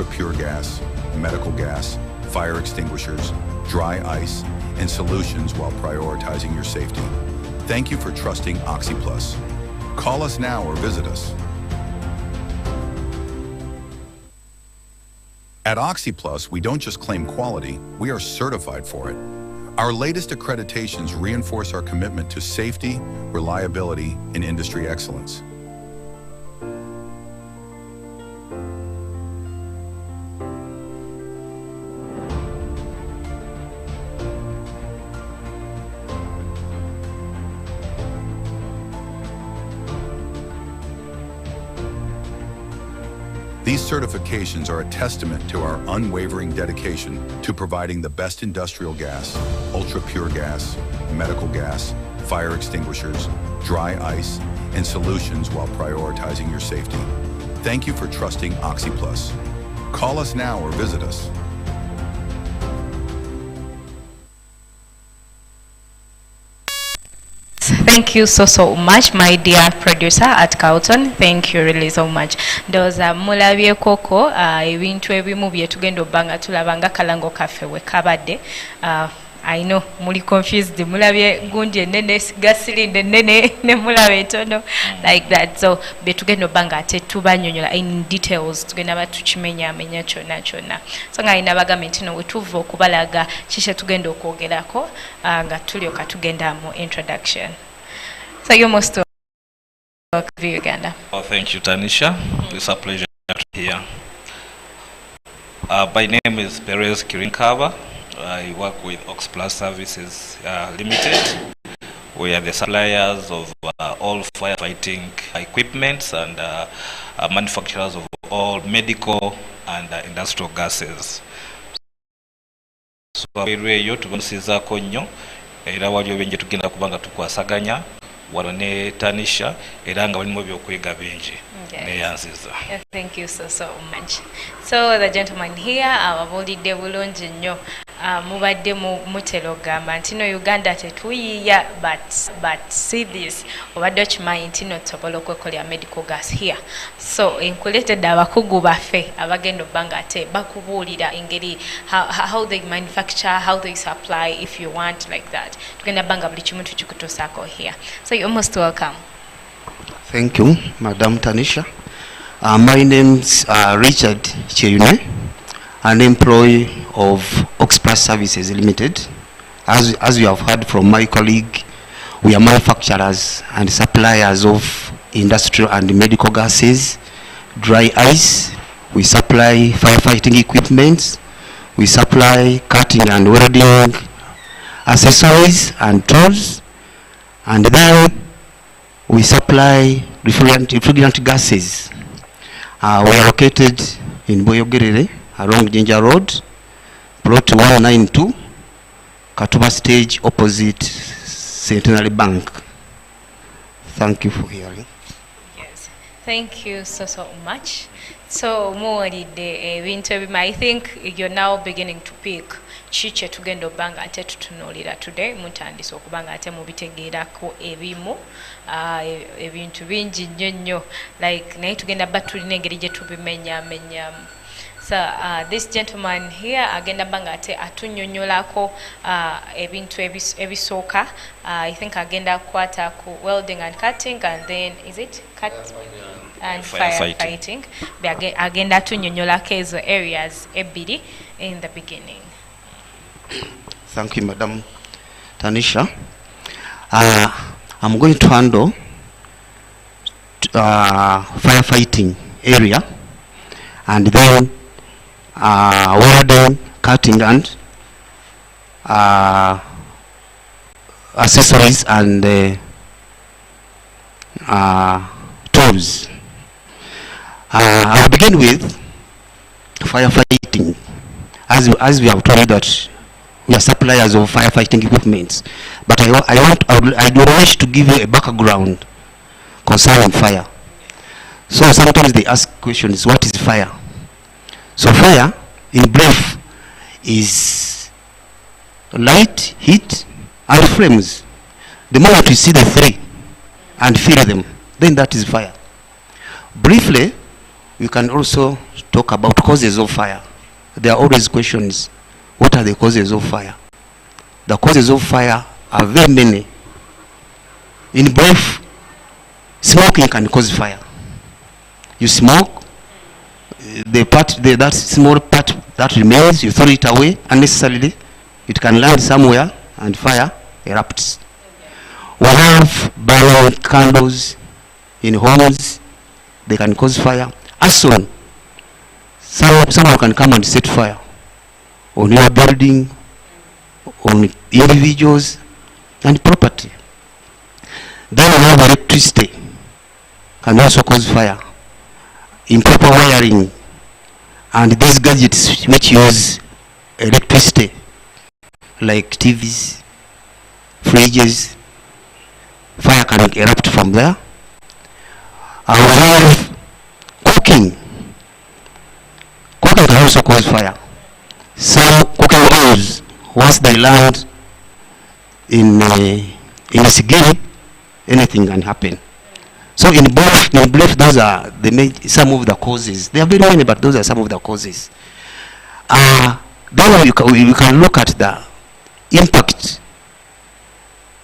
ultra-pure gas, medical gas, fire extinguishers, dry ice, and solutions while prioritizing your safety. Thank you for trusting OxyPlus. Call us now or visit us. At OxyPlus, we don't just claim quality, we are certified for it. Our latest accreditations reinforce our commitment to safety, reliability, and industry excellence. These certifications are a testament to our unwavering dedication to providing the best industrial gas, ultra-pure gas, medical gas, fire extinguishers, dry ice, and solutions while prioritizing your safety. Thank you for trusting OxyPlus. Call us now or visit us. Thank you so much, my dear producer at Carlton. Thank you really so much. Ndoza mulabye koko ebintu ebimu bye tugenda obbanga tulabanga kalango kaffe we kabadde. I know muli confused, mulabye gundi enene gasilinde enene ne mulabe etono like that. So betugenda obbanga ate tubanyonyola in details tugenda batukimenya amenya kyonna. So nga ina bagamba nti no wetuva okubalaga kishe tugenda okwogerako nga tulyoka tugenda mu introduction. So you're most welcome to Uganda. Oh, thank you, Tanisha. It's a pleasure to be here. My name is Perez Kirinkava. I work with OxyPlus Services Limited. We are the suppliers of all firefighting equipment and manufacturers of all medical and industrial gases. So we're tubanisizaako nnyo era waliwo bingi tugenda kubanga tukwasaganya wano ne Tanisha era nga walimu byokwiga bingi neyanziza. Thank you so much. So the gentleman here ababulidde bulungi nnyo mubadde mutera ogamba nti no Uganda tetuyiiya but see this obadde okimanyi nti no tusobola okwekolera medical gas here. So nkuleetedde abakugu baffe abagenda obbanga ate bakubuulira engeri how they manufacture, how they supply if you want like that. Tugenda banga buli kimu tukikutuusaako here. So you're most welcome. Thank you, Madam Tanisha. My name's Richard Cheyune, an employee of OxyPlus Services Limited. As you have heard from my colleague, we are manufacturers and suppliers of industrial and medical gases, dry ice. We supply firefighting equipment. We supply cutting and welding accessories and tools. And then we supply refrigerant gases. We are located in Boyogerere along Jinja Road, plot 192, Katuba Stage opposite Centenary Bank. Thank you for hearing. Yes, thank you so much. So muwalidde ebintu ebimu. I think you're now beginning to pick chiche tugenda obbanga ate tutunuulira today mutandise okubanga ate mubitegeerako ebimu ebintu bingi nnyo like naye tugenda bba tulina engeri gye tubimenyamenyamu. So this gentleman here agenda banga ate atunnyonnyolako ebintu ebisooka. I think agenda kukwata ku welding and cutting and then is it cut and firefighting. Agenda atunnyonnyolako ezo areas ebbiri in the beginning. Thank you, Madam Tanisha. I'm going to handle firefighting area and then welding, cutting and accessories and tools. I'll begin with firefighting. As we have told that we are suppliers of firefighting equipment, but I do wish to give you a background concerning fire. So sometimes they ask questions, what is fire? So fire, in brief, is light, heat, and flames. The moment you see the three and feel them, then that is fire. Briefly, we can also talk about causes of fire. There are always questions. What are the causes of fire? The causes of fire are very many. In brief, smoking can cause fire. You smoke, that small part that remains, you throw it away unnecessarily. It can land somewhere and fire erupts. We have burning candles in homes. They can cause fire. Arson. Someone can come and set fire on your building, on individuals and property. Then we have electricity. Can also cause fire. Improper wiring and these gadgets which use electricity, like TVs, fridges, fire can erupt from there. We have cooking. Cooking can also cause fire. Some cooking oils, once they land in a sigil, anything can happen. So in brief, those are some of the causes. There are very many, but those are some of the causes. Then we can look at the impact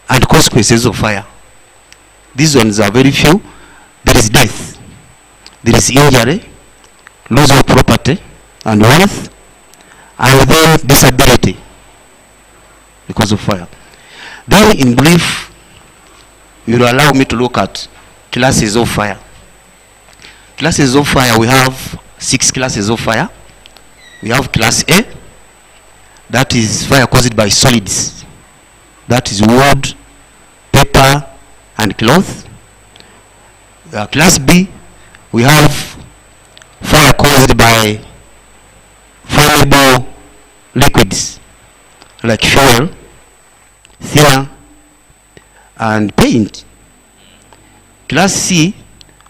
and consequences of fire. These ones are very few. There is death, there is injury, loss of property and wealth, and then disability because of fire. Then in brief, you will allow me to look at classes of fire. Classes of fire, we have 6 classes of fire. We have class A, that is fire caused by solids. That is wood, paper, and cloth. Class B, we have fire caused by flammable liquids like fuel, thinner, and paint. Class C,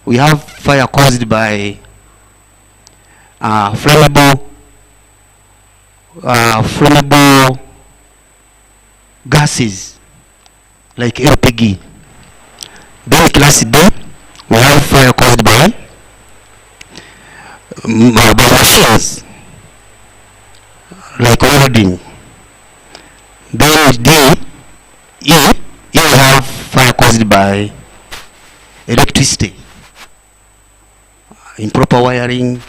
we have fire caused by flammable gases like LPG. Then class D, we have fire caused by machines like welding. Then E, we have fire caused by electricity, improper wiring,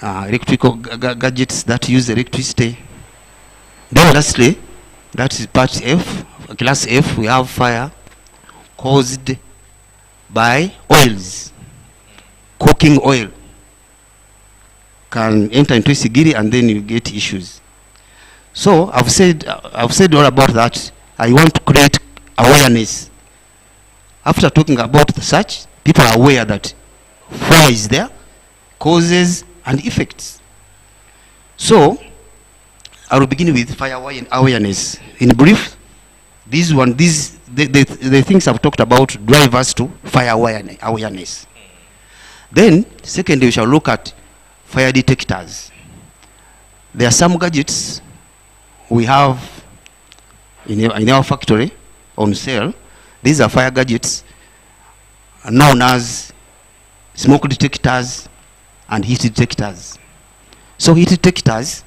electrical gadgets that use electricity. Then lastly, that is part F, class F, we have fire caused by oils. Cooking oil can enter into sigiri and then you get issues. So I've said all about that. I want to create awareness. After talking about the such, people are aware that fire is there, causes and effects. So I will begin with fire awareness. In brief, the things I've talked about drive us to fire awareness. Then, secondly, we shall look at fire detectors. There are some gadgets we have in our factory on sale. These are fire gadgets known as smoke detectors and heat detectors. So heat detectors,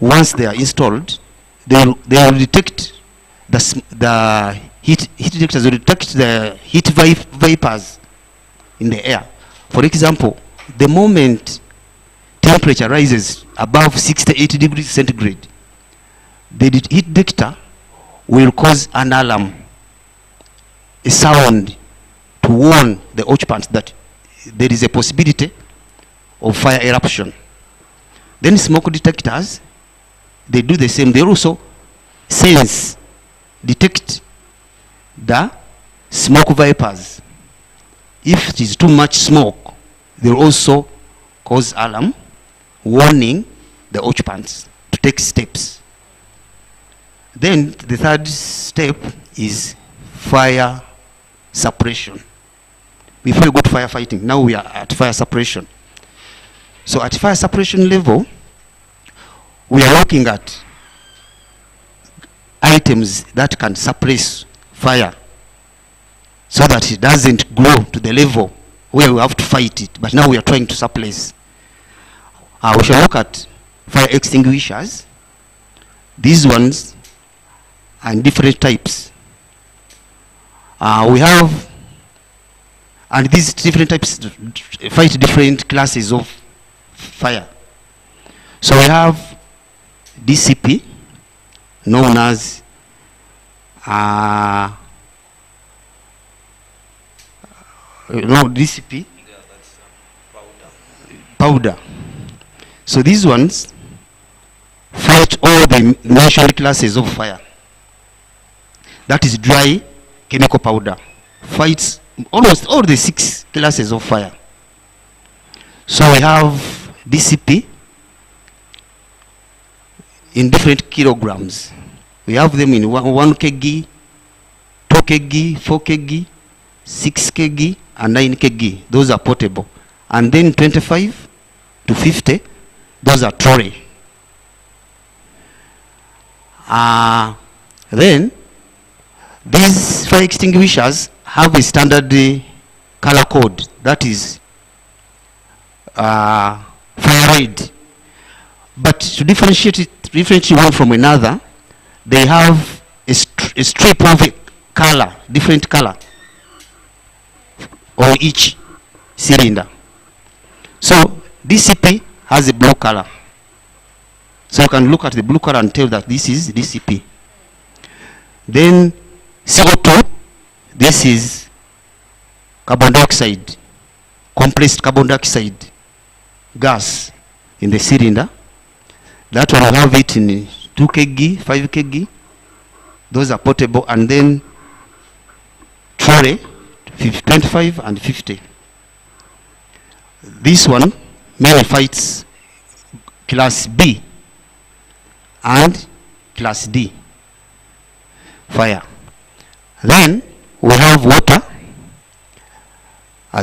once they are installed, they will detect the heat detectors will detect the heat vapors in the air. For example, the moment temperature rises above 68 degrees centigrade, the heat detector will cause an alarm, a sound to warn the occupants that there is a possibility of fire eruption. Then smoke detectors, they do the same. They also detect the smoke vapors. If it is too much smoke, they will also cause alarm, warning the occupants to take steps. Then the third step is fire suppression. Before we go to firefighting, now we are at fire suppression. So at fire suppression level, we are looking at items that can suppress fire so that it doesn't grow to the level where we have to fight it, but now we are trying to suppress. We shall look at fire extinguishers. These ones are in different types. We have, and these different types fight different classes of fire. So we have DCP, known as DCP, powder. So these ones fight all the mentioned classes of fire. That is dry chemical powder. Fights almost all the 6 classes of fire. So we have DCP in different kilograms. We have them in 1 kg, 2 kg, 4 kg, 6 kg, and 9 kg. Those are portable. And then 25 to 50, those are trolley. Then these fire extinguishers have a standard color code, that is fire red. But to differentiate one from another, they have a strip of a color, different color on each cylinder. So DCP has a blue color. So you can look at the blue color and tell that this is DCP. Then CO2, this is carbon dioxide, compressed carbon dioxide gas in the cylinder. That one will have it in 2 kg, 5 kg. Those are portable. And then trolley, 25 and 50. This one mainly fights class B and class D fire. Then we have water.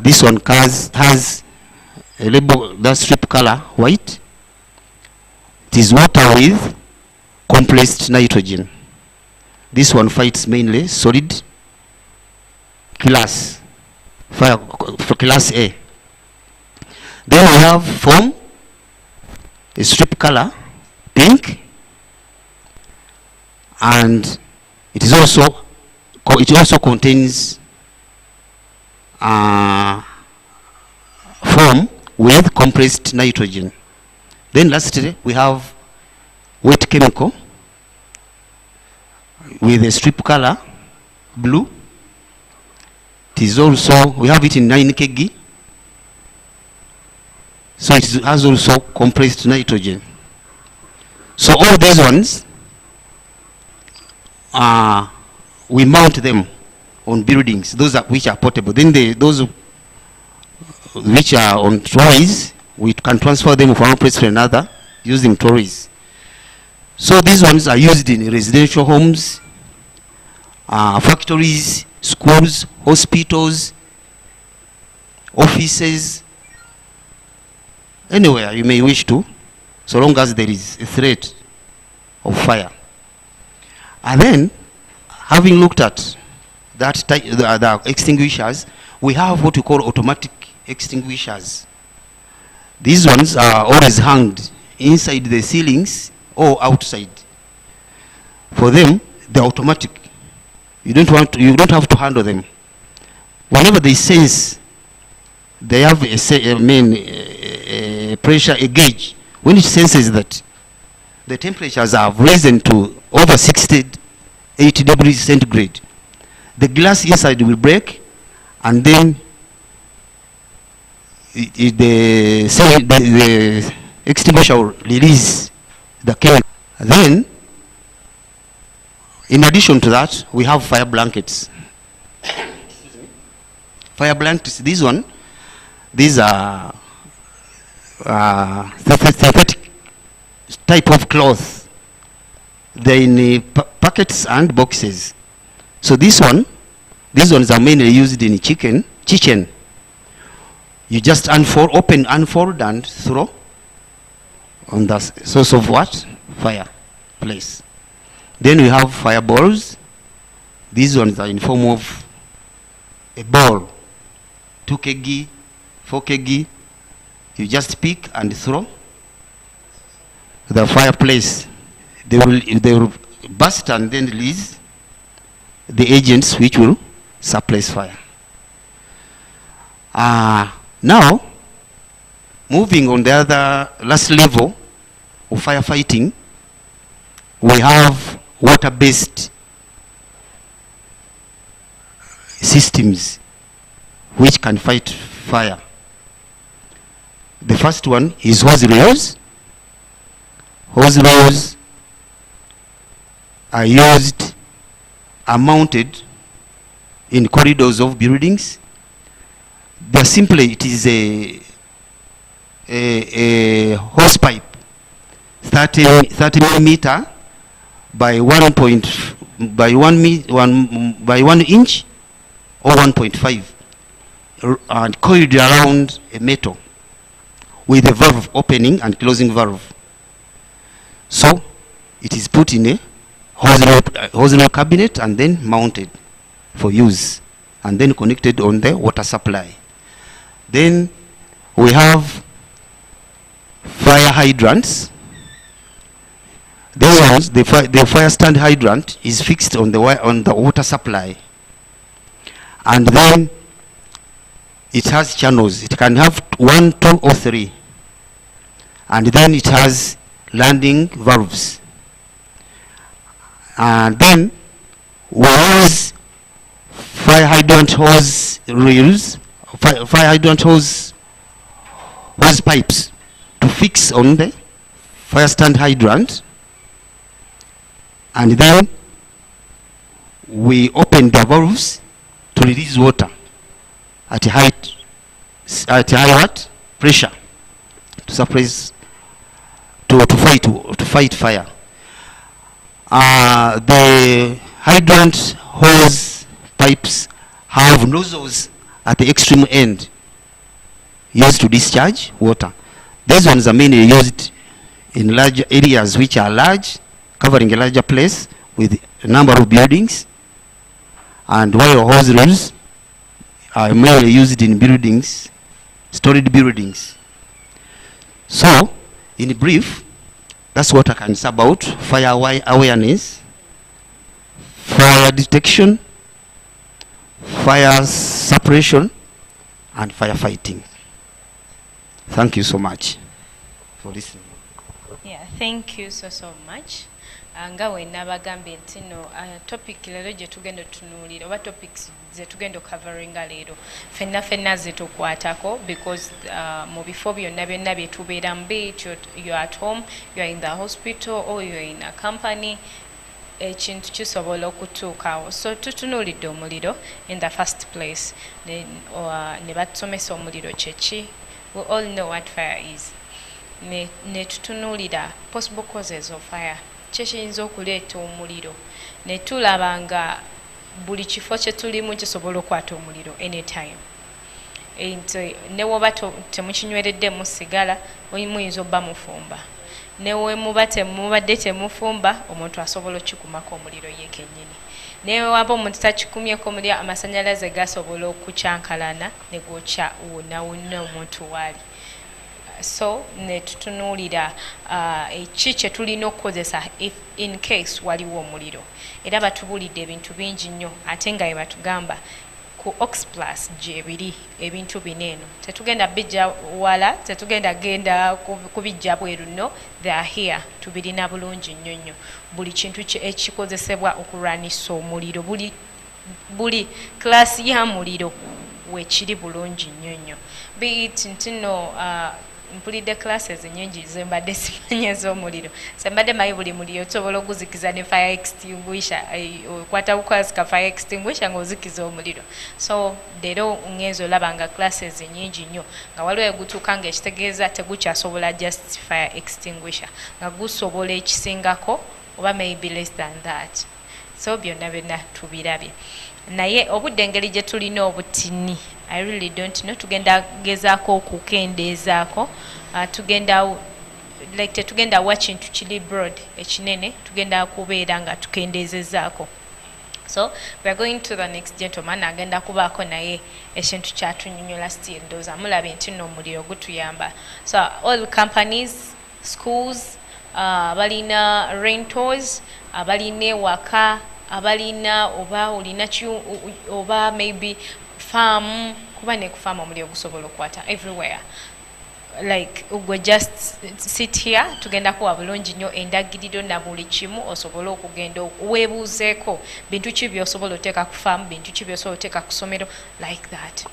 This one has a label, that strip color white. It is water with compressed nitrogen. This one fights mainly solid class fire for class A. Then we have foam, a strip color pink, and it also contains foam with compressed nitrogen. Then lastly we have wet chemical with a strip color blue. It is also, we have it in 9 kg. So it has also compressed nitrogen. So all these ones, we mount them on buildings, those which are portable. Then those which are on trolleys, we can transfer them from one place to another using trolleys. So these ones are used in residential homes, factories, schools, hospitals, offices, anywhere you may wish to, so long as there is a threat of fire. And then, having looked at that type, the extinguishers, we have what we call automatic extinguishers. These ones are always hung inside the ceilings or outside. For them, they're automatic. You don't have to handle them. Whenever they sense, they have a pressure, a gauge. When it senses that the temperatures have risen to over 80 degrees centigrade, the glass inside will break, and then the extinguisher will release the chemical. Then, in addition to that, we have fire blankets. Fire blankets, these are synthetic type of cloth. They're in packets and boxes. So these ones are mainly used in kitchen. You just unfold, and throw on the source of what? Fire place. Then we have fireballs. These ones are in form of a ball, 2 kg, 4 kg, you just pick and throw the fireplace. They will burst and then release the agents which will suppress fire. Now, moving on the other last level of firefighting, we have water-based systems which can fight fire. The first one is hose reels. Hose reels are mounted in corridors of buildings. They're simply, it is a hose pipe, 30 millimeter by 1 inch or 1.5, and coiled around a metal with a valve opening and closing valve. So it is put in a hose reel cabinet and then mounted for use, and then connected on the water supply. Then we have fire hydrants. These ones, the fire stand hydrant is fixed on the water supply, and then it has channels. It can have 1, 2, or 3, and then it has landing valves. And then we use fire hydrant hose reels, fire hydrant hose pipes to fix on the fire stand hydrant, and then we open the valves to release water at high pressure to suppress, to fight fire. The hydrant hose pipes have nozzles at the extreme end used to discharge water. These ones are mainly used in large areas which are large, covering a larger place with a number of buildings, and while hose reels are mainly used in buildings, storage buildings. So, in brief, that's what I can say about fire awareness, fire detection, fire suppression, and firefighting. Thank you so much for listening. Yeah, thank you so much. Nga wenna bagambye nti no topic lero gye tugenda tunuulira oba topics ze tugenda coveringa leero fenna zitukwatako, because mu bifo byonna byonna bye tubeeramu, be it you're at home, you're in the hospital, or you're in a company, ekintu kisobola okutuukawo. So tutunuulidde omuliro in the first place, ne batusomesa omuliro kyeki. We all know what fire is. Ne tutunuulira possible causes of fire, kyekiyinza okuleeta omuliro, ne tulaba nga buli kifo kye tulimu kisobola okwata omuliro anytime. Ne woba temukinywereddemu sigala, muyinza obba mufumba. Ne we mubadde temufumba, omuntu asobola okukikumako omuliro ye kennyini. Ne waba omuntu takikumyeko omuliro, amasannyalaze gasobola okukyankalana ne gwokya wonna omuntu waali. So ne tutunuulira eki kye tulina okukozesa in case waliwo omuliro. Era batubulidde ebintu bingi nnyo, ate nga bye batugamba ku Oxplus gyebiri ebintu bineeno. Tetugenda bijja wala, tetugenda genda kubijja bweru, no, they are here. Tubirina bulungi nnyo nnyo. Buli kintu ekikozesebwa okulwanisa omuliro, buli klasi ya muliro weekiri bulungi nnyo nnyo. Be it nti no mpulidde classes nyingi zembadde simanyi ez'omuliro. Sembadde mayi buli muliro osobola okuzikiza ne fire extinguisher, okwata bukwasi ka fire extinguisher ng'ozikiza omuliro. So leero ngenzo olaba nga classes nyingi nnyo nga waliwo egutuuka nga ekitegeeza tegukyasobola just fire extinguisher, nga gusobola ekisingako oba maybe less than that. So byonna tubirabye. Naye obudde engeri gye tulina obutini, I really don't know, tugenda gezaako okukendeezaako, tetugenda wa kintu kiri broad ekinene, tugenda kubeera nga tukendeezezaako So we are going to the next gentleman agenda kubaako naye ekintu kyatunyonyola still ndowooza mulaba nti nno omuliro gutuyamba. So all companies, schools, abalina rentals, abalina ewaka, abalina oba olina oba maybe farm, kuba ne kufaama omuliro gusobola okukwata everywhere. Like we just sit here tugenda kuwa bulungi nnyo endagiriro na buli kimu osobola okugenda weebuuzeeko bintu ki by'osobola oteeka ku farm, bintu ki by'osobola oteeka ku ssomero like that.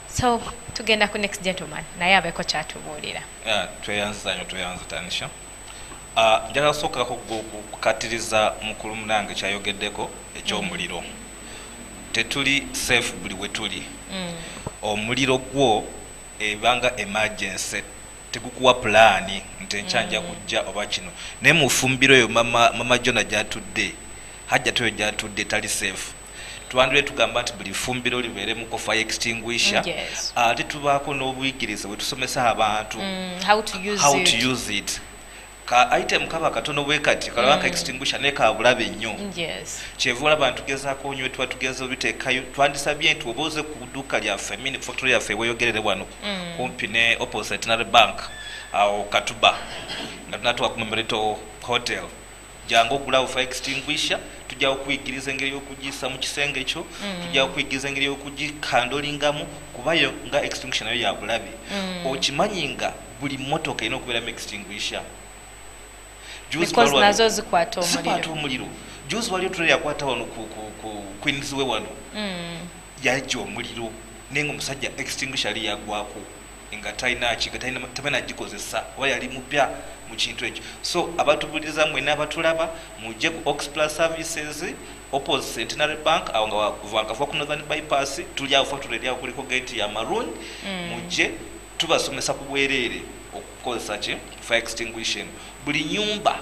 So tugenda ku next gentleman naye abeeko kyatubuulira. Tweyanziza nnyo Tanisha. Njagala kusooka kukatiriza mukulu munange kyayogeddeko eky'omuliro. Tetuli safe buli we tuli. Omuliro gwo ebanga emergency tegukuwa plani nti enkyanja kujja oba kino naye mu fumbiro eyo mama Jona gyatudde hajja toyo gyatudde tali safe. Twandule tugamba nti buli fumbiro libeeremuko fire extinguisher. Ate tubaako n'obuyigiriza bwe tusomesa abantu how to use it. Ka item kaba katono bwe kati kalabaka extinguisher ne ka bulabe nnyo. Kyevula abantu gezaako nnyo twatugeza obiteekayo twandisabye nti oboze ku dduuka lyaffe mini factory yaffe weeyogerere wano kumpi ne opposite na bank awo Katuba nga tunatwa ku Memorito Hotel jangu okulawo fire extinguisher tujja okuyigiriza engeri y'okugisa mu kisenge ekyo tujja okuyigiriza engeri y'okugikandolingamu kubayo nga extinguisher nayo ya bulabe. Okimanyi nga buli mmotoka erina okubeera mu extinguisher. Because nazo zikwata omuliro. Juzi waliyo tulere yakwata wano ku Queens we wano. Yajja omuliro nenga omusajja extinguisher ali yagwako nga talina tamena gikozesa oba yali mupya mu kintu ekyo. So abatubuliriza mwena abatulaba mujje ku Oxplus Services opposite Centenary Bank awo nga wakafa ku Northern Bypass tuli awo factory ya kuliko gate ya Maroon. Mujje tubasomesa ku bwereere okukozesa ki fire extinguisher. Buli nyumba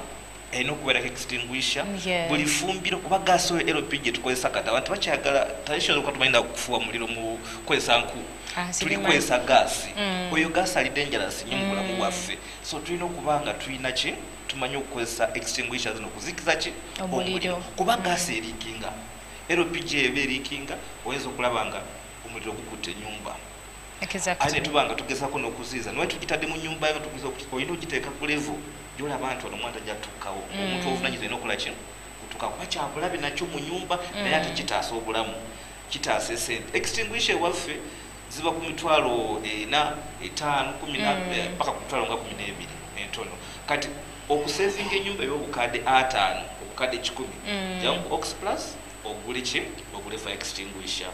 erina okubeerako extinguisher. Buli fumbiro kuba gaasi oyo LPG tukozesa kati abantu bakyagala traditional okuba tumalina kufuwa muliro mu kukozesa nku tuli kukozesa gaasi. Oyo gaasi ali dangerous nnyo mu bulamu bwaffe. So tulina okuba nga tulina ki tumanyi okukozesa extinguisher zino okuzikiza ki omuliro kuba gaasi eriikinga LPG eba eriikinga oyinza okulaba nga omuliro gukutte ennyumba. Ate tubanga tugezaako n'okuziiza naye tugitadde mu nnyumba yo oyina ogiteeka ku level gyolaba nti ono omwana tajja tukkawo omuntu ovunanyizibwa olina okukola kino kutuka kuba kyabulabe nakyo mu nyumba naye ate kitaasa obulamu kitaasa esente. Extinguisher waffe ziba ku mitwalo 4, 5, 10 paka ku mitwalo nga 12 entono. Kati okusevinga ennyumba ey'obukadde 5 obukadde 10 jangu ku Oxplus ogule ki ogule fire extinguisher.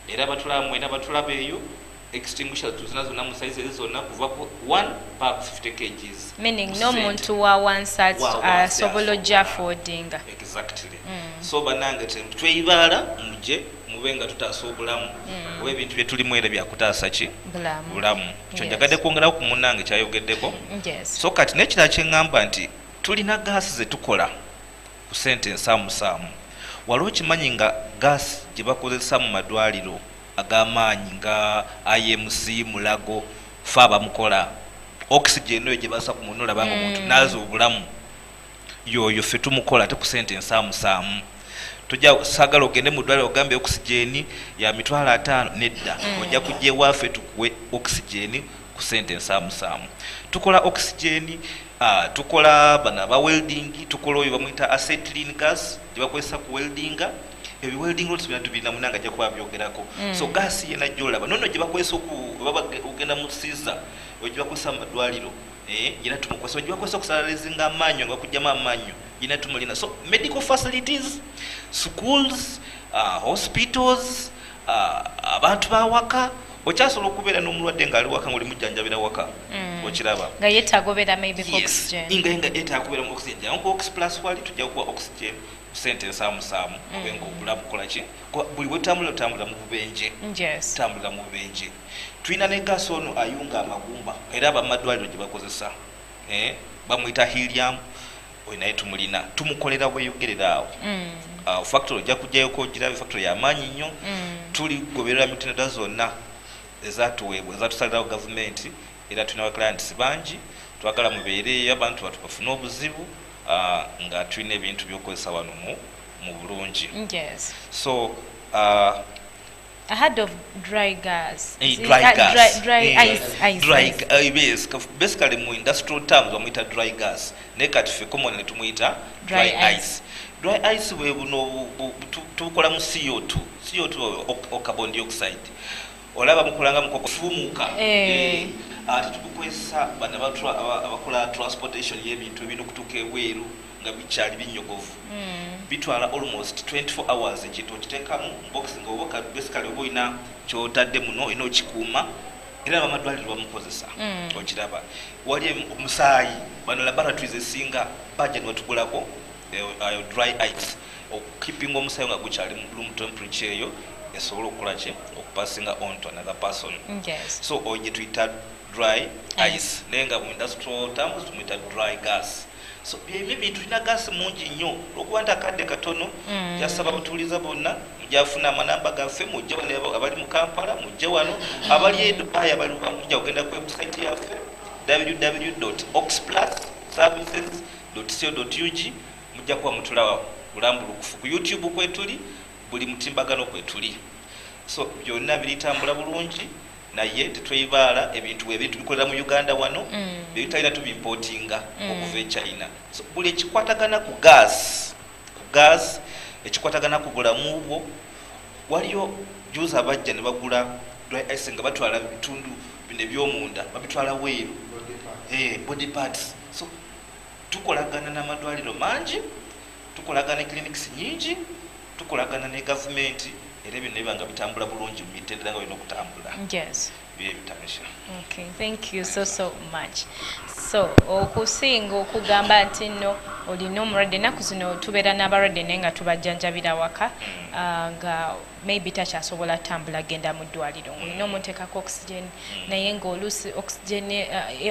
Era batulaba mwena batulaba eyo extinguisher tuzina zonna mu size zonna kuva ku 1 pack 50 kgs. Meaning no muntu wa one size asobola affordinga. Exactly. So banange tweibala muje mubenga tutaasa obulamu obw'ebintu bye tulimu era byakutaasa ki bulamu. Kyo njagadde kwongerawo ku munnange kyayogeddeko. So kati n'ekirala kye ŋŋamba nti tulina gaasi ze tukola ku ssente ensaamusaamu. Waliwo kimanyi nga gaasi gye bakozesa mu madwaliro agamaanyi nga IMC Mulago fa bamukola oxygen oyo gye basa ku muntu olaba nga omuntu naaza obulamu yoyo ffe tumukola ate ku ssente ensaamusaamu. Tujja sagala ogende mu ddwaliro ogambe oxygen ya mitwalo 5 nedda ojja kujja ewaffe tukuwe oxygen ku ssente ensaamusaamu. Tukola oxygen tukola bana ba welding tukola oyo bamuyita acetylene gas gye bakozesa ku weldinga. Ebi welding rods bina tubina munanga ajja kuba byogerako. So gaasi yena gyolaba nono gye bakozesa ogenda mu siza gye bakozesa mu madwaliro yena tumukozesa gye bakozesa okusalalizinga amaanyi nga kujjamu amaanyi yena tumulina. So medical facilities, schools, hospitals, abantu bawaka okyasobola okubeera n'omulwadde ng'ali waka ng'oli mujjanjabira waka okiraba nga yeetagobera maybe oxygen nga yeetagobera mu oxygen jangu Oxplus wali tujja kuwa oxygen ssente ensaamusaamu obenga obulamu kola ki buli bwetambula otambula mu bubenje tambulira mu bubenje. Tulina ne gaasi ono ayunga amagumba era abamadwaliro gye bakozesa bamuyita helium oyo naye tumulina tumukolera bweyogerera awo factory ojja kujjayoko ogirabe factory y'amaanyi nnyo. Tuligoberera mitinada zonna ezatuweebwa ezatusalirawo gavumenti era tulina clients bangi twagala mubeereyo abantu batu bafune obuzibu nga tulina ebintu by'okozesa wano mu mu bulungi. Yes. So I heard of dry gas. dry gas. Dry ice. Dry yes. Basically mu industrial terms wamuyita dry gas. Ne kati fe commonly tumuyita dry ice. Dry ice we buno tukola mu CO2. CO2 o carbon dioxide. Olaba mukulanga mukokufumuka. Ati tukukwesa bana abakola transportation y'ebintu ebintu kutuka eweru nga bikyali binyogovu. Bitwala almost 24 hours ekito kitekamu box ngoboka basically oboina kyotadde muno ino kikuuma era amadwaliro bamukozesa okiraba wali omusaayi bano laboratories esinga budget watugulako dry ice keeping omusaayi nga gukyali mu room temperature eyo esobola okukola ki okupassinga on to another person. Yes. So oje tuita dry ice nenga mu industrial terms tumita dry gas. So bibi tulina gas mungi nnyo okuwanta kadde katono jasaba butuliza bonna mujafuna amanamba gaffe mujje wano abali mu Kampala mujje wano abali e Dubai abali mujja kugenda ku website yaffe www.oxplusservices.co.ug mujja kuba mutulawa bulambulukufu ku YouTube kwetuli buli mutimbagano kwetuli. So byonna biritambula bulungi naye tetweyibaala ebintu ebintu bikolera mu Uganda wano bitalina tubimportinga okuva e China. So buli ekikwatagana ku gas ekikwatagana kugula mu bwo waliyo juice abajja ne bagula dry ice nga batwala bitundu bine by'omunda babitwala weeru body parts. So tukolagana n'amadwaliro mangi, tukolagana clinics nyingi, tukolagana ne government era ebintu ebanga bitambula bulungi mu mitendera nga bino okutambula. Yes. Bitanisha. Okay, thank you so much. So okusinga okugamba nti no olina omulwadde ennaku zino tubeera n'abalwadde naye nga tubajjanjabira waka nga maybe takyasobola tambula genda mu ddwaliro ng'olina omuteekako oxygen naye ng'oluusi oxygen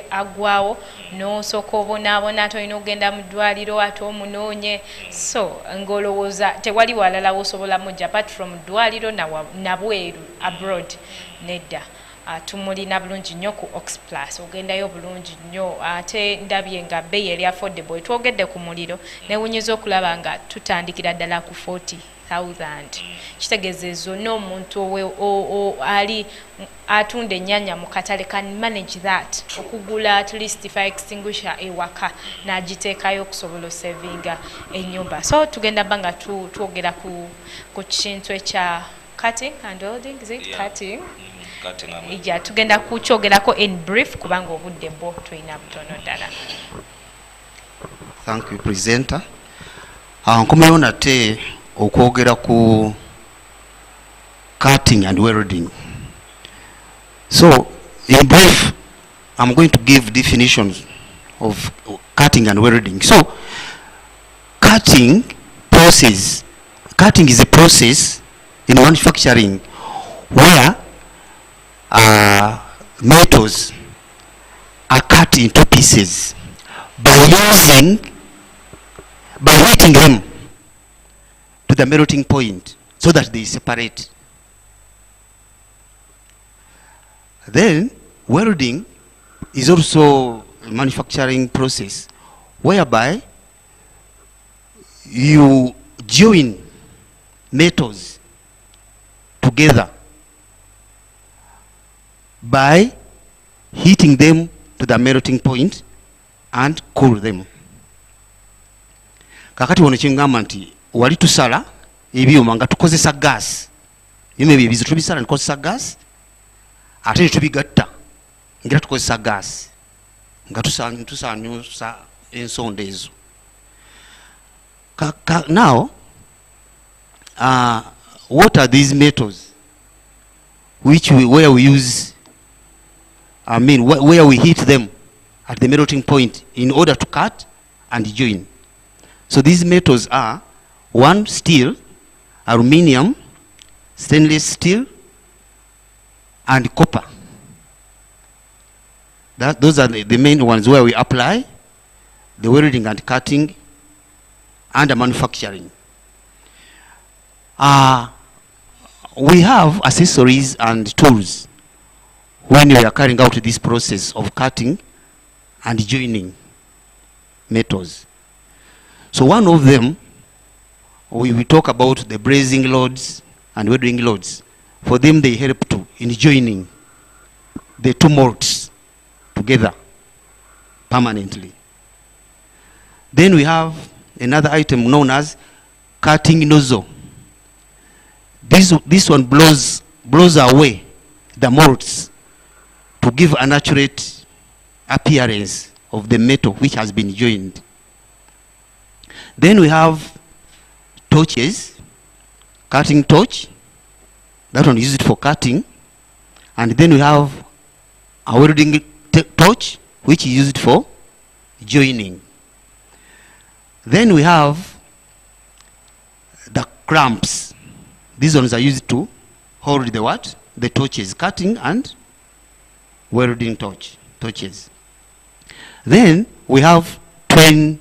agwawo n'osooka obonaabona ate olina okugenda mu ddwaliro ate omunoonye so ng'olowooza tewali walala wosobola mujja apart from ddwaliro nabweru abroad nedda. Tumulina bulungi nnyo ku Oxplus ogendayo bulungi nnyo ate ndabye nga bbeeyi eri affordable twogedde ku muliro newunyiza okulaba nga tutandikira ddala ku 40,000 kitegeezezo n'omuntu ali atunda ennyanya mu katale can manage that okugula at least fire extinguisher ewaka n'agiteekayo okusobola osevinga ennyumba. So tugenda banga twogera ku kintu ekya cutting and welding. Is it cutting? Ija tugenda kukyogerako in brief kubanga obudde bwo tulina butono ddala. Thank you presenter. Nkomeyo nate okwogera ku cutting and welding. So in brief I'm going to give definitions of cutting and welding. So cutting is a process in manufacturing where metals are cut into pieces by heating them to the melting point so that they separate. Then welding is also a manufacturing process whereby you join metals together by heating them to the melting point and cool them. Kakati wano kyengamba nti wali tusala ebyuma nga tukozesa gas. Bino ebyo tubisala tukozesa gas ate tubigatta ngira tukozesa gas nga tusanyusa ensonda ezo. Now what are these metals where we use where we heat them at the melting point in order to cut and join? So these metals are one, steel, aluminium, stainless steel, and copper. Those are the main ones where we apply the welding and cutting and the manufacturing. We have accessories and tools when we are carrying out this process of cutting and joining metals. So one of them we talk about the brazing loads and welding loads. For them, they help to in joining the two molds together permanently. Then we have another item known as cutting nozzle. This one blows away the molds to give an accurate appearance of the metal which has been joined. Then we have torches, cutting torch. That one is used for cutting. And then we have a welding torch, which is used for joining. Then we have the clamps. These ones are used to hold the what? The torches, cutting and welding torches. Then we have twin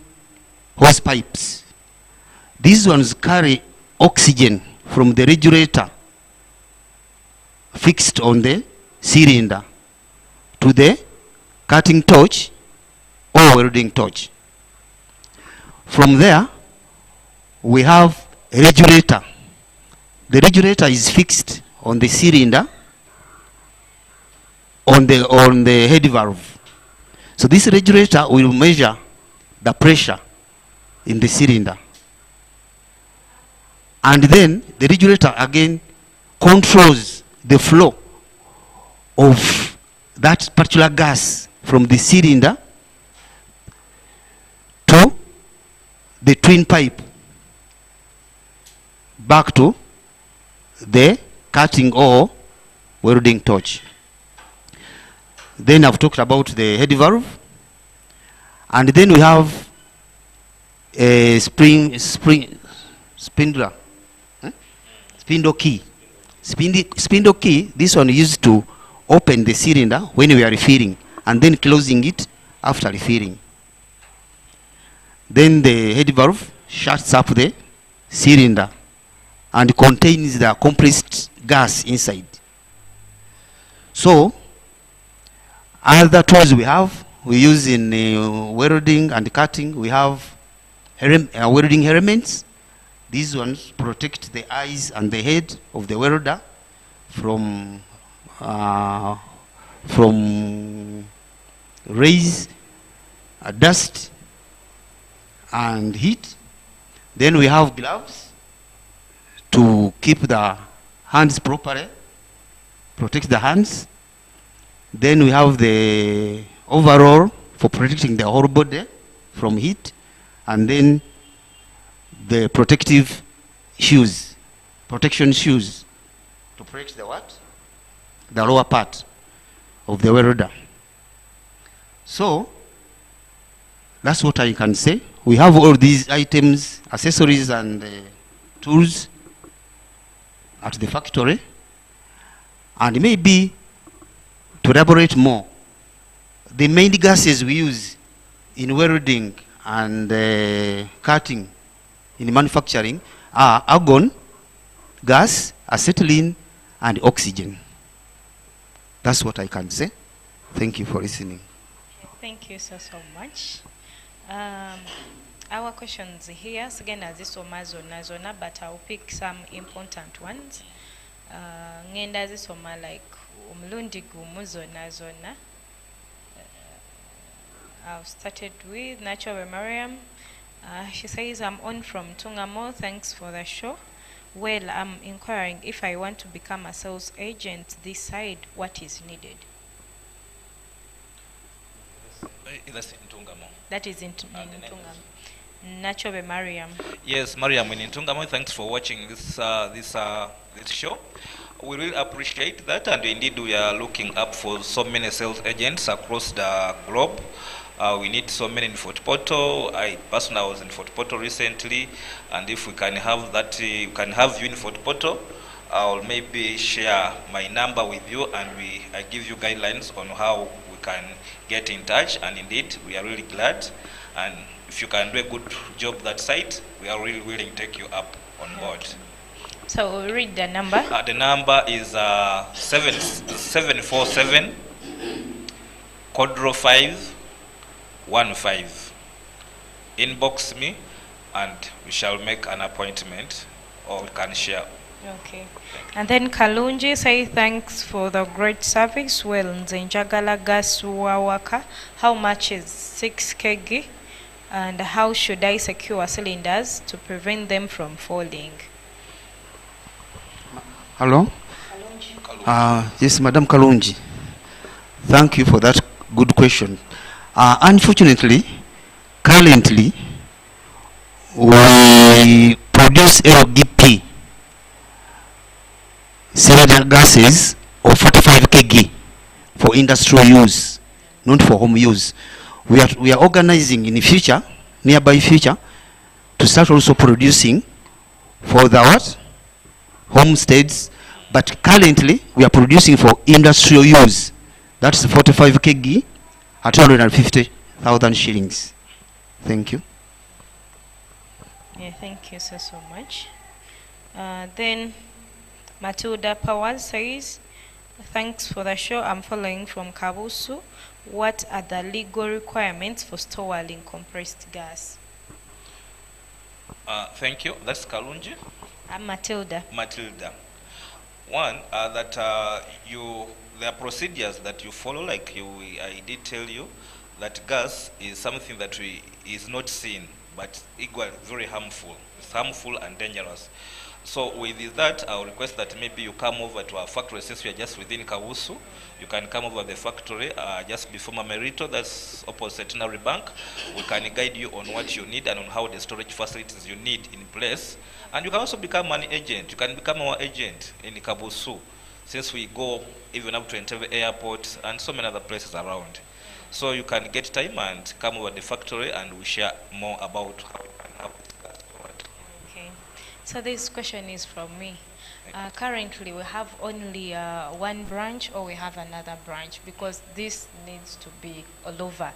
hose pipes. These ones carry oxygen from the regulator fixed on the cylinder to the cutting torch or welding torch. From there, we have a regulator. The regulator is fixed on the cylinder on the head valve. So this regulator will measure the pressure in the cylinder. And then the regulator again controls the flow of that particular gas from the cylinder to the twin pipe back to the cutting or welding torch. Then I've talked about the head valve, and then we have a spindle key. Spindle key, this one is used to open the cylinder when we are refilling and then closing it after refilling. Then the head valve shuts up the cylinder and contains the compressed gas inside. So, other tools we use in welding and cutting, we have welding helmets. These ones protect the eyes and the head of the welder from rays, dust, and heat. Then we have gloves to keep the hands properly, protect the hands. Then we have the overall for protecting the whole body from heat, and then the protective shoes, protection shoes to protect the what? The lower part of the welder. So that's what I can say. We have all these items, accessories and tools at the factory, and maybe to elaborate more, the main gases we use in welding and cutting in manufacturing are argon gas, acetylene, and oxygen. That's what I can say. Thank you for listening. Thank you so much. Our questions here, again, as this zona, but I'll pick some important ones. Ngenda zisoma like umlundi gumu zona. I've started with Natural Mariam. She says, I'm on from Tungamo. Thanks for the show. Well, I'm inquiring if I want to become a sales agent this side, what is needed? That's in Tungamo. That is in Tungamo. Natural Mariam. Yes, Mariam in Tungamo. Thanks for watching this show. We really appreciate that, and indeed we are looking up for so many sales agents across the globe. We need so many in Fort Portal. I personally was in Fort Portal recently, and if we can have that, we can have you in Fort Portal, I'll maybe share my number with you, and I give you guidelines on how we can get in touch. And indeed, we are really glad. And if you can do a good job that site, we are really willing to take you up on board. So we'll read the number. The number is 747 Codro 515. Inbox me and we shall make an appointment or we can share. Okay. And then Kalunji say thanks for the great service. Well, nze njagala gas wawaka. How much is 6 kg? And how should I secure cylinders to prevent them from falling? Hello? Yes, Madam Kalunji. Thank you for that good question. Unfortunately, currently, we produce LDP cylinder gases of 45 kg for industrial use, not for home use. We are organizing in the future, nearby future, to start also producing for the what? Homesteads, but currently we are producing for industrial use. That's 45 kg at 250,000 shillings. Thank you. Yeah, thank you so much. Then Matilda Powers says, thanks for the show. I'm following from Kabusu. What are the legal requirements for storing compressed gas? Thank you. That's Kalunji. I'm Matilda. Matilda. One, that there are procedures that you follow, like I did tell you, that gas is something that is not seen, but equally very harmful. It's harmful and dangerous. So with that, I'll request that maybe you come over to our factory, since we are just within Kawusu. You can come over the factory just before Mamerito, that's opposite Centenary Bank. We can guide you on what you need and on how the storage facilities you need in place. And you can also become an agent. You can become our agent in Kabusu, since we go even up to Entebbe Airport and so many other places around. So you can get time and come over the factory and we share more about how you can have this gas stored. Okay. So this question is from me. Currently we have only one branch, or we have another branch, because this needs to be all over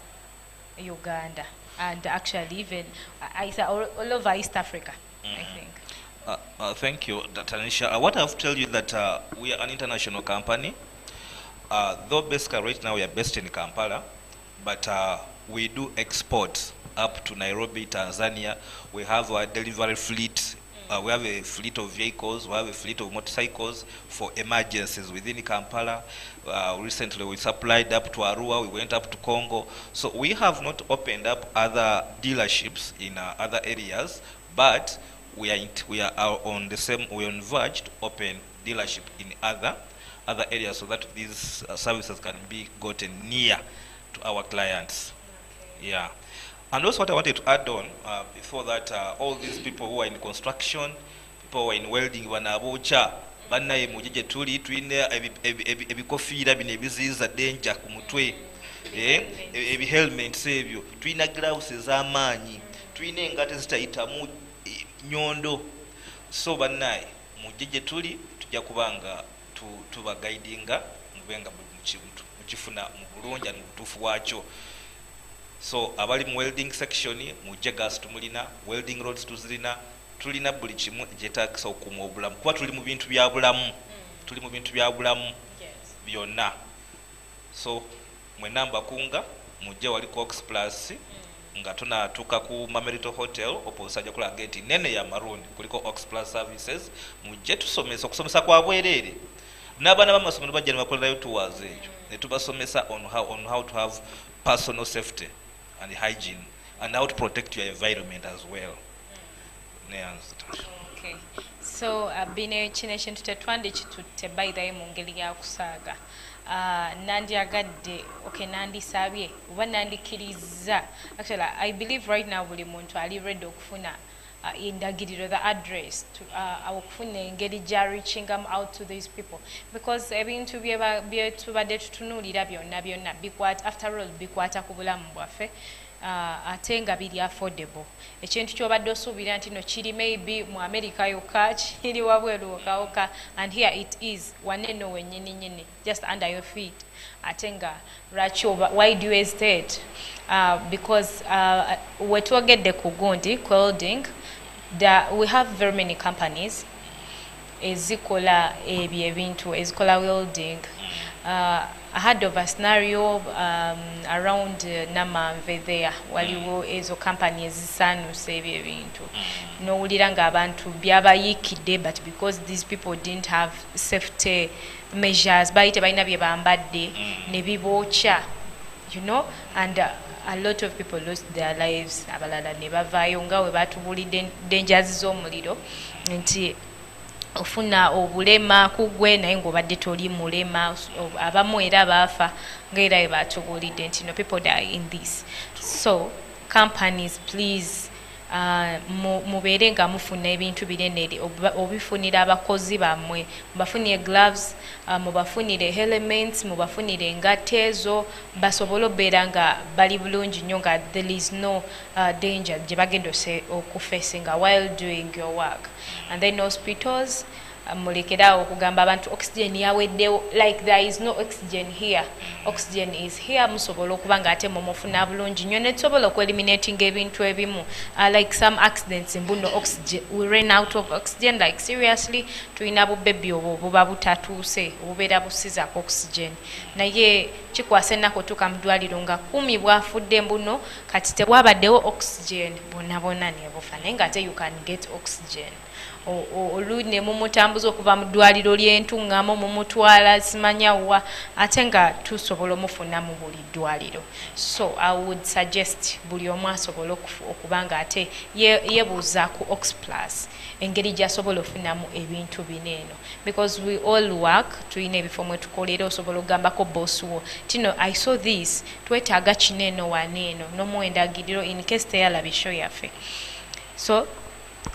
Uganda and actually even all over East Africa, I think. Thank you, Tanisha. What I've told you that we are an international company. Though basically right now we are based in Kampala, but we do export up to Nairobi, Tanzania. We have a delivery fleet. We have a fleet of vehicles. We have a fleet of motorcycles for emergencies within Kampala. Recently we supplied up to Arua. We went up to Congo. So we have not opened up other dealerships in other areas, but we are on the same. We are on verge to open dealership in other areas, so that these services can be gotten near to our clients. Okay. Yeah. And also what I wanted to add on before that, all these people who are in construction, people who are in welding, banabocha banaye mujije tuli twine ebikofiira bino ebiziyiza danger ku mutwe, ebi helmets ebyo, twina gloves ez'amaanyi, twina engato ezitayitamu nyondo. So banaye mujije tuli tujja kubanga tuba guidinga mubenga mukifuna mu bulungi mu butuufu wakyo. So abali mu welding section mujje gas tumulina, welding rods tuzirina, tulina buli kimu ekyetaagisa okuuma obulamu, kuba tuli mu bintu bya bulamu, tuli mu bintu bya bulamu byonna. So mwenna mbakunga mujje wali Cox Plus nga tunatuuka ku Mamerito Hotel opposite kula gate nene ya maroon kuliko Ox Plus Services. Mujje tusomesa, okusomesa kwa bwereere. N'abaana b'amasomero bajja ne bakolerayo tours ejo ne tubasomesa on how to have personal safety and hygiene and how to protect your environment as well. Okay. So bino kino ekintu tetwandikitutte by the way mu ngeri ya kusaaga. Nandyagadde, okay, nandisabye oba nandikiriza. Actually I believe right now buli muntu ali ready okufuna indagiriro, the address to okufuna engeri gya reaching out to these people, because ebintu byetubadde tutunuulira byonna bikwata, after all bikwata ku bulamu bwaffe, ate nga biri affordable. Ekintu kyobadde osuubira nti no kiri maybe mu America yokka, kiri wabweru wokawoka, and here it is waneno wennyini just under your feet. Ate nga lwaki why do you hesitate? Because wetwogedde ku gundi welding, we have very many companies ezikola ebyo ebintu, ezikola welding, I had of a scenario around Namanve there waliwo ezo company ezisaanuse ebyo ebintu n'owulira ng'abantu byabayiikidde but because these people didn't have safety measures bali tebalina bye bambadde ne bibookya you know and a lot of people lost their lives abalala ne bavaayo nga we batubulidde dangers z'omuliro nti ofuna obulema kugwe naye ng'obadde toli mulema abamu era baafa ng'era bwe batubulidde nti no people die in this so companies please mubeere nga mufuna ebintu binene obifunira abakozi bammwe mubafunire gloves mubafunire elements mubafunire engatte ezo basobole okubeera nga bali bulungi nnyo nga there is no danger gye bagenda okufesinga while doing your work and then hospitals mulekerawo okugamba abantu oxygen yaweddewo like there is no oxygen here oxygen is here musobola okuba nga ate mumufuna bulungi nnyo netusobola okueliminating ebintu ebimu like some accidents mbuno oxygen we ran out of oxygen like seriously tulina bubebi obwo buba butatuuse obubeera busizaako oxygen naye kikwasa ennaku otuuka mu ddwaliro nga 10 bwafudde mbuno kati tebwabaddewo oxygen bonna ne bufa naye nga ate you can get oxygen olune mumutambuza okuva mu ddwaliro ly'entuŋŋamu mumutwala simanyawa ate nga tusobola omufuna mu buli ddwaliro so I would suggest buli omu asobola okuba nga ate yebuuza ku Oxplus engeri gy'asobola ofunamu ebintu bineeno because we all work tulina ebifo mwe tukolera osobola okugambako boss wo tino I saw this twetaaga kineeno waneeno n'omuwendagiriro in case teyalaba show yaffe so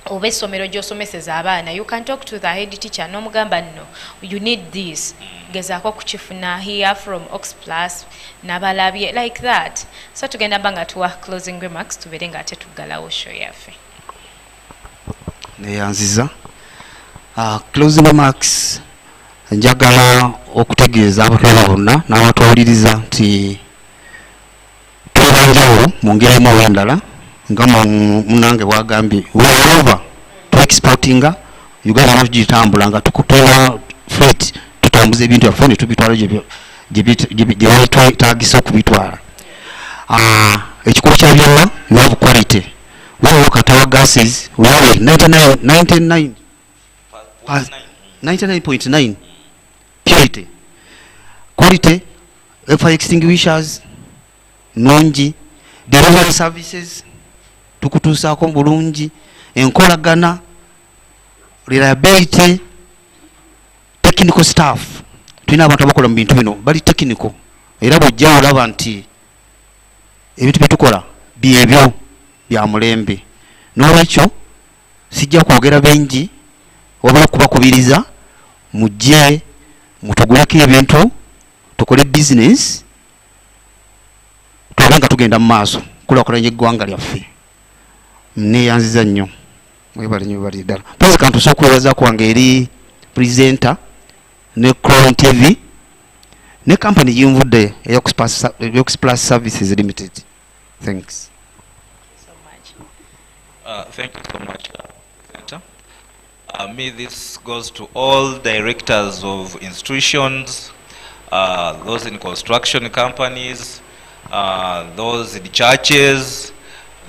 oba essomero gy'osomeseza abaana you can talk to the head teacher n'omugamba no you need this gezaako kukifuna here from Oxplus n'abalabye like that so tugenda banga tuwa closing remarks tubeere nga ate tuggalawo show yaffe neyanziza closing remarks njagala okutegeeza abatwala bonna n'abatwaliriza nti tubanjawulo mu ngeri emu oba endala nga munange bwagambye weover to exportinga Uganda nafu gitambula nga tukutwala freight tutambuza ebintu byaffe ne tubitwala gye twetagisa okubitwala ekikulu kya byonna we have quality we look at our gases we have 99.9 purity quality fire extinguishers nungi delivery services tukutuusaako bulungi enkolagana reliability technical staff tulina abantu abakola mu bintu bino bali technical era bw'ojja olaba nti ebintu byetukola byebyo bya mulembe n'olwekyo sijja kwogera bengi wabula kubakubiriza mujje mutuguleko ebintu tukole business tube nga tugenda mu maaso kulaakulanya eggwanga lyaffe neyanziza nnyo mwebale nnyo bali ddala pozi kantu sooka okwebaza kwange eri presenter ne Crown TV ne company yinvudde Oxplus Services Limited. Thanks. Thank you so much, Center. Me, this goes to all directors of institutions, those in construction companies, those in churches,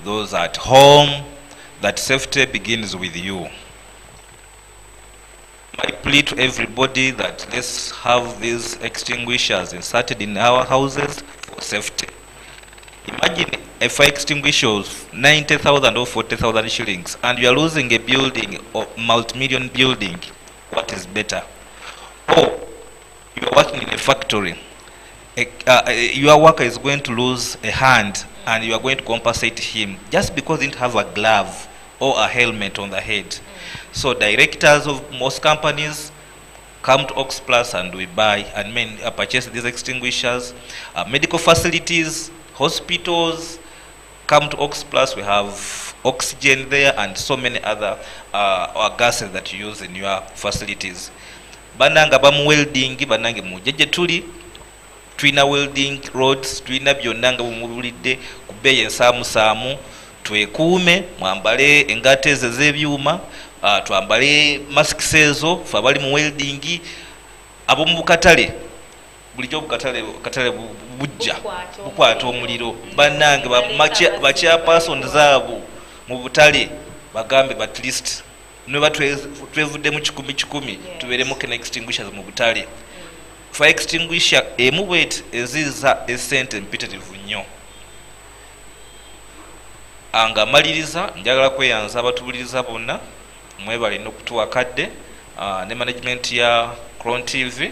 those at home, that safety begins with you. My plea to everybody that let's have these extinguishers inserted in our houses for safety. Imagine a fire extinguisher of 90,000 or 40,000 shillings and you are losing a building, or multi-million building. What is better? Or you are working in a factory. Your worker is going to lose a hand and you are going to compensate him just because he didn't have a glove or a helmet on the head. So directors of most companies come to Oxplus and we buy and purchase these extinguishers. Medical facilities, hospitals, come to Oxplus. We have oxygen there and so many other gases that you use in your facilities. Bananga bamu welding, banange mujeje tuli. Twina welding rods, twina byonnanga bumubulidde kubeye ensaamusaamu twekuume mwambale engate z'ebyuma twambale masks ezo fe abali mu welding abo mu bukatale bulijjo katale bujja bukwata omuliro bannange bachairperson zaabo mu butale bagambe at least nwe twevuddemu 10 tubeeremu kena extinguishers mu butale fire extinguisher emu bwet eziza essente mpitirivu nnyo anga maliriza njagala kweyanza abatubuliriza bonna mwebale n'okutuwa kadde ne management ya Cron TV.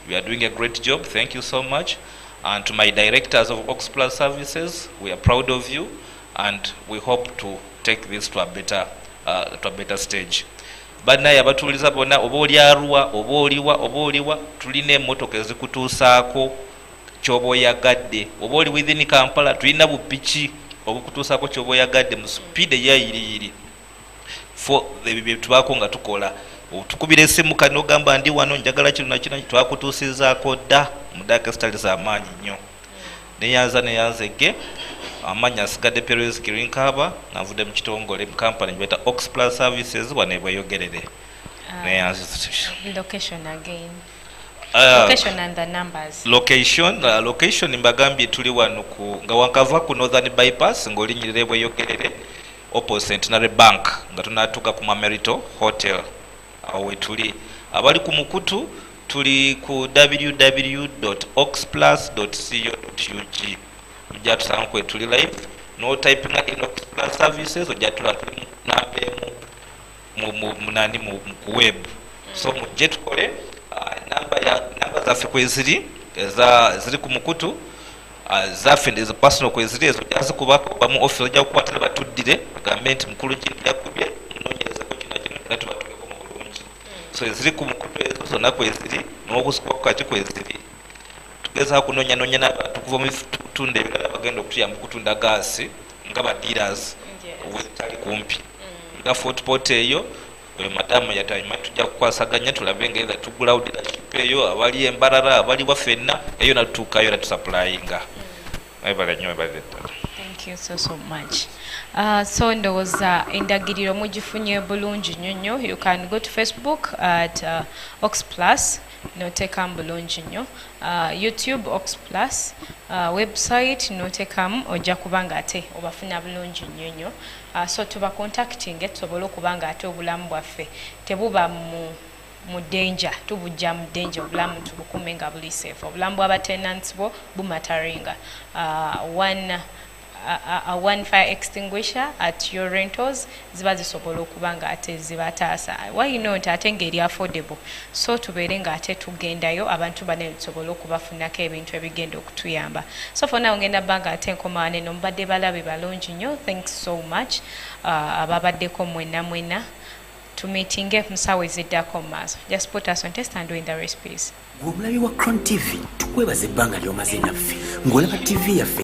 We are doing a great job, thank you so much. And to my directors of Oxplus Services, we are proud of you and we hope to take this to a better stage. Bannaye abatuuliza bonna oba oli Arua oba oliwa tulina emmotoka ezikutuusaako ky'oba oyagadde oba oli within Kampala tulina bupiki obukutuusaako ky'oba oyagadde mu speed eyayiriyiri for bye tubaako nga tukola tukubira essimu kano ogamba ndi wano njagala kino nakino twakutuusizaako dda mu daaka ezitali z'amaanyi nnyo neyanzege amaanyi asigadde Perez Kirinkaba navudde mu kitongole mu kampani gyebeta Oxplus Services wano ebweyogerere location again location and the numbers location mbagambye tuli wano nga wankava ku Northern Bypass ng'olinyirira ebweyogerere opposite Centenary Bank nga tunatuuka ku Mamerito Hotel awo wetuli abali ku mukutu tuli ku www.oxplus.co.ug mujja tusanga kwe tuli live no typing in Oxplus Services ojja tulatu nambe mu web so mujje tukole namba zaffe kweziri ziri ku mukutu zaffe ndeze personal kweziri ezo jazikubako bamu office ojja kukwatira batuddire bagambe nti mukulu yakubye munonyerezako kino natubatuleko mu bulungi so eziri ku mukutu ezo zonna kweziri n'okusukako kati kweziri tugezaako kunoonya n'abantu kuva mu bitundu ebirala bagenda okutuyamba okutunda gaasi nga ba dealers wetali kumpi nga Fortport eyo oyo madamu yatayima tujja kukwasaganya tulabe nga eza tugulawo dealership eyo abali Embarara abali wafenna eyo natutuukayo natusupplyinga ebala nnyo ebala ddala. Thank you so much. So ndowooza endagiriro mugifunye bulungi nnyo. You can go to Facebook at Oxplus noteekamu bulungi nnyo, YouTube Oxplus, website noteekamu ojja kubanga ate obafuna bulungi nnyo. So tuba contacting tusobole okubanga ate obulamu bwaffe tebuba mu danger, tubujja mu danger, obulamu tubukume nga buli safe, obulamu bw'aba tenants bo bumataringa. One fire extinguisher at your rentals ziba zisobola okubanga ate zibataasa. Why not ate ngeri affordable, so tubeere nga ate tugendayo abantu bane tusobola okubafunako ebintu ebigenda okutuyamba. So for now ngenda banga ate nkomaane nombadde balabe balungi nnyo. Thanks so much ababaddeko mwena tumeetinge musawe ziddako maaso. Just put us on test and doing the recipes. Gw'omulabi wa Cron TV tukwebaza ebbanga ly'omaze naffe ng'olaba TV yaffe